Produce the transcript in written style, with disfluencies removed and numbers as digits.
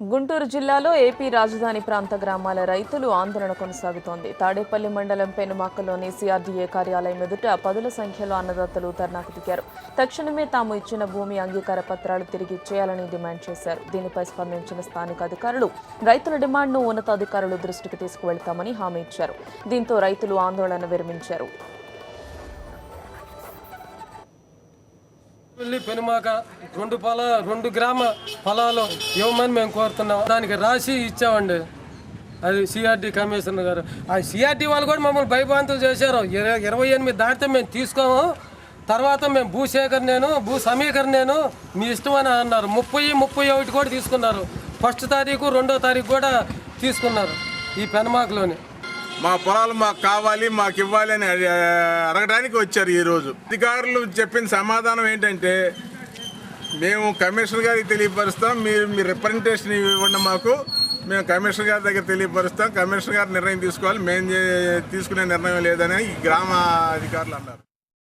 గుంటూరు జిల్లాలో ఏపీ రాజధాని ప్రాంత గ్రామాల రైతులు ఆందోళన కొనసాగుతోంది. తాడేపల్లి మండలం పెనుమాకలోని సిఆర్డీఏ కార్యాలయం ఎదుట పదుల సంఖ్యలో అన్నదాతలు ధర్నాకు దిగారు. తక్షణమే తాము ఇచ్చిన భూమి అంగీకార పత్రాలు తిరిగి ఇచ్చేయాలని డిమాండ్ చేశారు. దీనిపై స్పందించిన స్థానిక అధికారులు రైతుల డిమాండ్ను ఉన్నతాధికారులు దృష్టికి తీసుకువెళ్తామని హామీ ఇచ్చారు. దీంతో రైతులు ఆందోళన విరమించారు. పెనుమాక రెండు గ్రామ పొలాలు ఇవ్వమని మేము కోరుతున్నాం. దానికి రాసి ఇచ్చామండి. అది సిఆర్డీ కమిషనర్ గారు. ఆ సిఆర్డీ వాళ్ళు కూడా మమ్మల్ని భయభ్రాంతులు చేశారు. 28 దాటితే మేము తీసుకోము, తర్వాత మేము భూ సమీకరణ మీ ఇష్టం అని అన్నారు. 30-31 కూడా తీసుకున్నారు. 1వ తారీఖు 2వ తారీఖు కూడా తీసుకున్నారు. ఈ పెనుమాకలోని మా పొలాలు మాకు కావాలి, మాకు ఇవ్వాలి అని అడగడానికి వచ్చారు. ఈరోజు అధికారులు చెప్పిన సమాధానం ఏంటంటే, మేము కమిషనర్ గారికి తెలియపరుస్తాం, మీరు రిప్రజెంటేషన్ ఇవ్వండి మాకు, మేము కమిషనర్ గారి దగ్గర తెలియపరుస్తాం, కమిషనర్ గారు నిర్ణయం తీసుకోవాలి, మేము తీసుకునే నిర్ణయం లేదని ఈ గ్రామ అధికారులు అన్నారు.